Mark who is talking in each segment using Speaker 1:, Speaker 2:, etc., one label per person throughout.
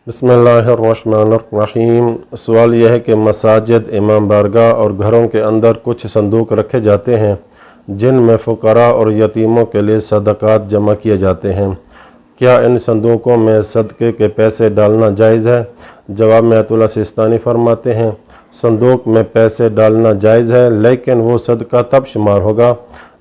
Speaker 1: बिस्मिल्लाहिर्रहमानिर्रहीम। सवाल यह है कि मसाजिद, इमाम बारगाह और घरों के अंदर कुछ संदूक रखे जाते हैं जिनमें फ़ुक़रा और यतीमों के लिए सदक़ात जमा किए जाते हैं। क्या इन संदूकों में सदक़े के पैसे डालना जायज़ है? जवाब में आयतुल्लाह सिस्तानी फरमाते हैं, संदूक में पैसे डालना जायज़ है, लेकिन वो सदका तब शुमार होगा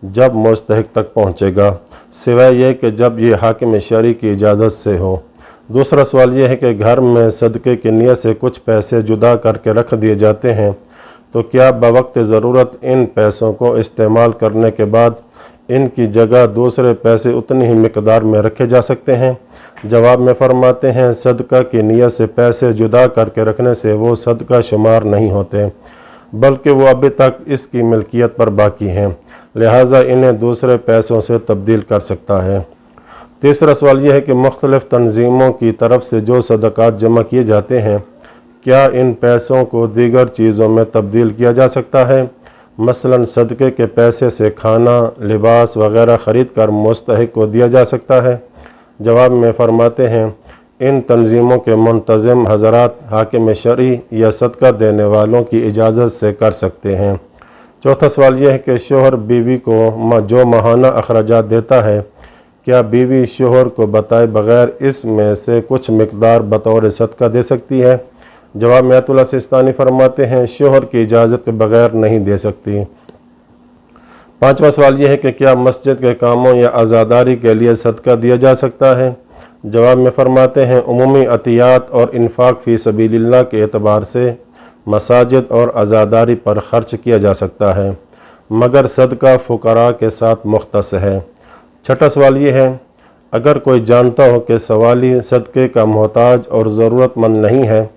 Speaker 1: जब मुस्तहिक़ तक पहुँचेगा, सिवाय यह कि जब ये हाकिम शरई की इजाज़त से हो। दूसरा सवाल यह है कि घर में सदक़े की नियत से कुछ पैसे जुदा करके रख दिए जाते हैं, तो क्या बवक्त ज़रूरत इन पैसों को इस्तेमाल करने के बाद इनकी जगह दूसरे पैसे उतनी ही मिकदार में रखे जा सकते हैं? जवाब में फरमाते हैं, सदका की नियत से पैसे जुदा करके रखने से वो सदका शुमार नहीं होते, बल्कि वो अभी तक इसकी मिल्कियत पर बाकी हैं, लिहाजा इन्हें दूसरे पैसों से तब्दील कर सकता है। तीसरा सवाल यह है कि मुख्तलिफ़ तंजीमों की तरफ से जो सदक़ात जमा किए जाते हैं, क्या इन पैसों को दीगर चीज़ों में तब्दील किया जा सकता है? मसलन सदक़े के पैसे से खाना, लिबास वग़ैरह ख़रीद कर मुस्तहिक़ को दिया जा सकता है? जवाब में फ़रमाते हैं, इन तंजीमों के मुंतज़िम हज़रात हाकिम शरई या सदका देने वालों की इजाज़त से कर सकते हैं। चौथा सवाल यह है कि शोहर बीवी को जो माहाना अखराजात देता है, क्या बीवी शोहर को बताए बग़ैर इसमें से कुछ मिक़दार बतौर सदका दे सकती है? जवाब में आयतुल्लाह सिस्तानी फरमाते हैं, शोहर की इजाज़त के बग़ैर नहीं दे सकती। पाँचवा सवाल यह है कि क्या मस्जिद के कामों या आज़ादारी के लिए सदका दिया जा सकता है? जवाब में फरमाते हैं, उमूमी अतियात और इन्फ़ाक़ फ़ी सबीलिल्लाह के एतबार से मसाजिद और आज़ादारी पर ख़र्च किया जा सकता है, मगर सदका फ़ुक़रा के साथ मुख्तस है। छठा सवाल ये है, अगर कोई जानता हो कि सवाली सदक़े का मोहताज और ज़रूरतमंद नहीं है,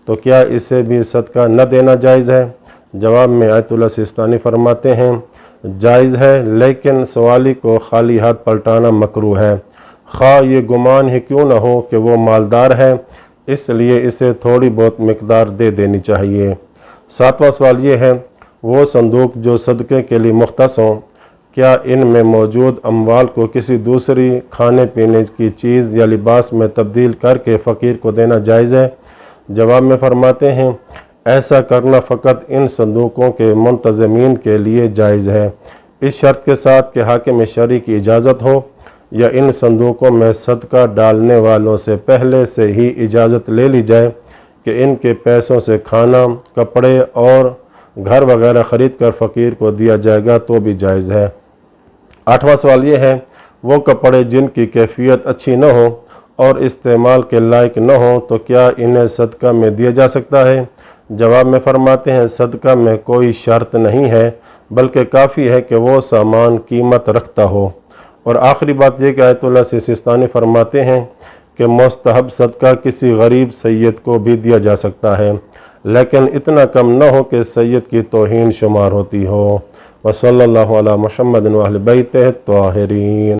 Speaker 1: तो क्या इसे भी सदका न देना जायज़ है? जवाब में आयतुल्लाह सिस्तानी फरमाते हैं, जायज़ है, लेकिन सवाली को खाली हाथ पलटाना मकरूह है, ख़्वाह ये गुमान ही क्यों न हो कि वो मालदार है, इसलिए इसे थोड़ी बहुत मिक़दार दे देनी चाहिए। सातवां सवाल ये है, वो संदूक जो सदक़े के लिए मुख्तस हों, क्या इनमें मौजूद अमवाल को किसी दूसरी खाने पीने की चीज़ या लिबास में तब्दील करके फ़कीर को देना जायज़ है? जवाब में फ़रमाते हैं, ऐसा करना फ़कत इन संदूकों के मुंतज़मीन के लिए जायज़ है, इस शर्त के साथ कि हाकिम शरई की इजाज़त हो या इन संदूकों में सदका डालने वालों से पहले से ही इजाज़त ले ली जाए कि इनके पैसों से खाना, कपड़े और घर वगैरह ख़रीद कर फ़कीर को दिया जाएगा तो भी जायज़ है। आठवां सवाल ये है, वो कपड़े जिनकी कैफियत अच्छी न हो और इस्तेमाल के लायक न हो, तो क्या इन्हें सदका में दिया जा सकता है? जवाब में फ़रमाते हैं, सदका में कोई शर्त नहीं है, बल्कि काफ़ी है कि वो सामान कीमत रखता हो। और आखिरी बात यह कि आयतुल्लाह सिस्तानी फरमाते हैं कि मुस्तहब सदका किसी गरीब सैयद को भी दिया जा सकता है, लेकिन इतना कम न हो कि सैयद की तौहीन शुमार होती हो। वसल्लल्लाहु अला मुहम्मद व अहले बैतिही त्वाहिरीन।